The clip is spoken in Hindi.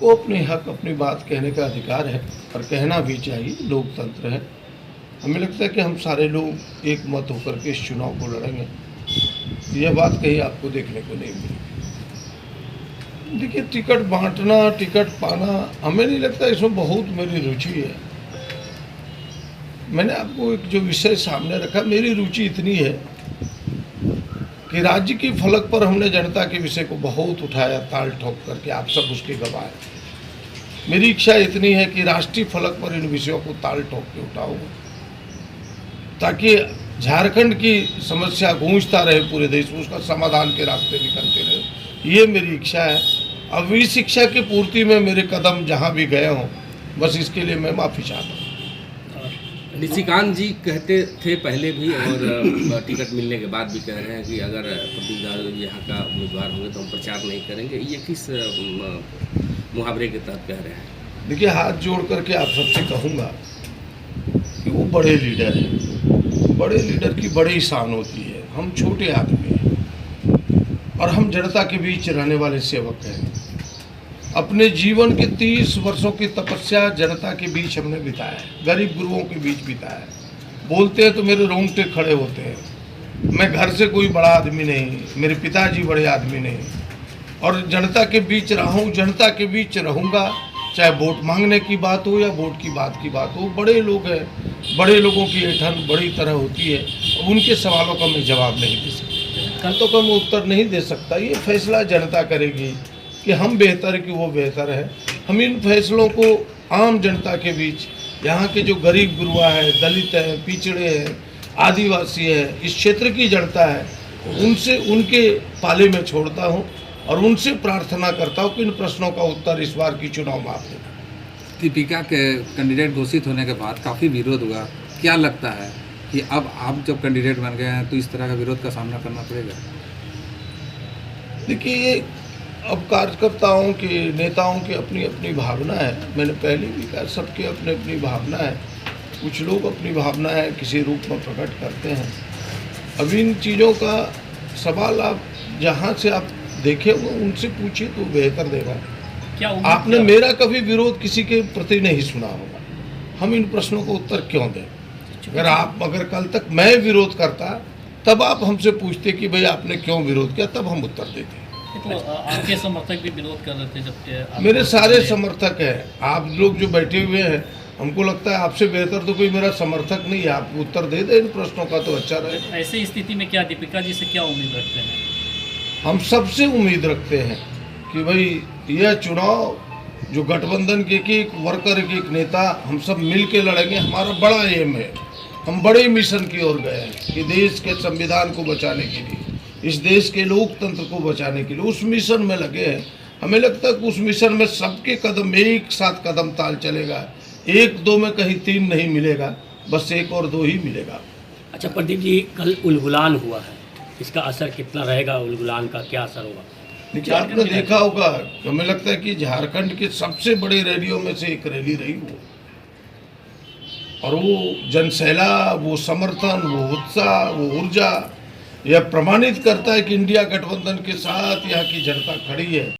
वो अपने हक अपनी बात कहने का अधिकार है और कहना भी चाहिए, लोकतंत्र है। हमें लगता है कि हम सारे लोग एक मत होकर के इस चुनाव को लड़ेंगे। यह बात कहीं आपको देखने को नहीं मिली। देखिए, टिकट बांटना, टिकट पाना, हमें नहीं लगता इसमें बहुत मेरी रुचि है। मैंने आपको एक जो विषय सामने रखा, मेरी रुचि इतनी है कि राज्य की फलक पर हमने जनता के विषय को बहुत उठाया, ताल ठोक करके, आप सब उसके गवाह हैं। मेरी इच्छा इतनी है कि राष्ट्रीय फलक पर इन विषयों को ताल ठोक के उठाऊं, ताकि झारखंड की समस्या गूंजता रहे पूरे देश में, उसका समाधान के रास्ते निकलते रहे। ये मेरी इच्छा है। अब इस इच्छा की पूर्ति में मेरे कदम जहाँ भी गए हों, बस इसके लिए मैं माफ़ी चाहता हूँ। निशिकांत जी कहते थे पहले भी और टिकट मिलने के बाद भी कह रहे हैं कि अगर प्रदीप यादव यहाँ का उम्मीदवार होंगे तो हम प्रचार नहीं करेंगे। ये किस मुहावरे के तहत कह रहे हैं? देखिए, हाथ जोड़ करके आप सबसे कहूँगा कि वो बड़े लीडर हैं। बड़े लीडर की बड़ी शान होती है। हम छोटे आदमी हैं और हम जनता के बीच रहने वाले सेवक हैं। अपने जीवन के 30 वर्षों की तपस्या जनता के बीच हमने बिताया है, गरीब गुरुओं के बीच बिताया है। बोलते हैं तो मेरे रोंगटे खड़े होते हैं। मैं घर से कोई बड़ा आदमी नहीं, मेरे पिताजी बड़े आदमी नहीं, और जनता के बीच रहा हूँ, जनता के बीच रहूँगा। चाहे वोट मांगने की बात हो या वोट की बात हो, बड़े लोग हैं, बड़े लोगों की ऐठन बड़ी तरह होती है। उनके सवालों का मैं जवाब नहीं दे सकता, कल तो कम उत्तर नहीं दे सकता। ये फैसला जनता करेगी कि हम बेहतर कि वो बेहतर है। हम इन फैसलों को आम जनता के बीच, यहाँ के जो गरीब गुरुआ है, दलित हैं, पिछड़े हैं, आदिवासी है, इस क्षेत्र की जनता है, उनसे उनके पाले में छोड़ता हूँ और उनसे प्रार्थना करता हूँ कि इन प्रश्नों का उत्तर इस बार की चुनाव में आप दें। दीपिका के कैंडिडेट घोषित होने के बाद काफ़ी विरोध हुआ। क्या लगता है कि अब आप जब कैंडिडेट बन गए हैं तो इस तरह का विरोध का सामना करना पड़ेगा? देखिए, अब कार्यकर्ताओं के, नेताओं की अपनी अपनी भावना है। मैंने पहले भी कहा, सबकी अपनी अपनी भावना है। कुछ लोग अपनी भावना है किसी रूप में प्रकट करते हैं। अब इन चीज़ों का सवाल आप जहाँ से आप देखे वो उनसे पूछिए तो बेहतर देगा। क्या आपने मेरा कभी विरोध किसी के प्रति नहीं सुना होगा। हम इन प्रश्नों का उत्तर क्यों दें? अगर कल तक मैं विरोध करता तब आप हमसे पूछते कि भाई आपने क्यों विरोध किया, तब हम उत्तर देते। तो आपके समर्थक भी विरोध कर रहे थे जबकि मेरे सारे समर्थक हैं। आप लोग जो बैठे हुए हैं, हमको लगता है आपसे बेहतर तो कोई मेरा समर्थक नहीं है। आप उत्तर दे दें इन प्रश्नों का तो अच्छा रहे। ऐसी स्थिति में क्या दीपिका जी से क्या उम्मीद रखते हैं? हम सबसे उम्मीद रखते हैं कि भाई यह चुनाव जो गठबंधन के एक वर्कर के एक नेता, हम सब मिल के लड़ेंगे। हमारा बड़ा एम है, हम बड़े मिशन की ओर गए हैं कि देश के संविधान को बचाने के लिए, इस देश के लोकतंत्र को बचाने के लिए उस मिशन में लगे हैं। हमें लगता है कि उस मिशन में सबके कदम एक साथ कदम ताल चलेगा। 1-2 में कहीं 3 नहीं मिलेगा, बस 1 और 2 ही मिलेगा। अच्छा प्रदीप जी, कल उलगुलान हुआ है, इसका असर कितना रहेगा? उलगुलान का क्या असर होगा? देखिए, आपने देखा होगा, हमें लगता है कि झारखंड के सबसे बड़ी रैलियों में से एक रैली रही वो, और वो जनसैला, वो समर्थन, वो उत्साह, वो ऊर्जा, यह प्रमाणित करता है कि इंडिया गठबंधन के साथ यहाँ की जनता खड़ी है।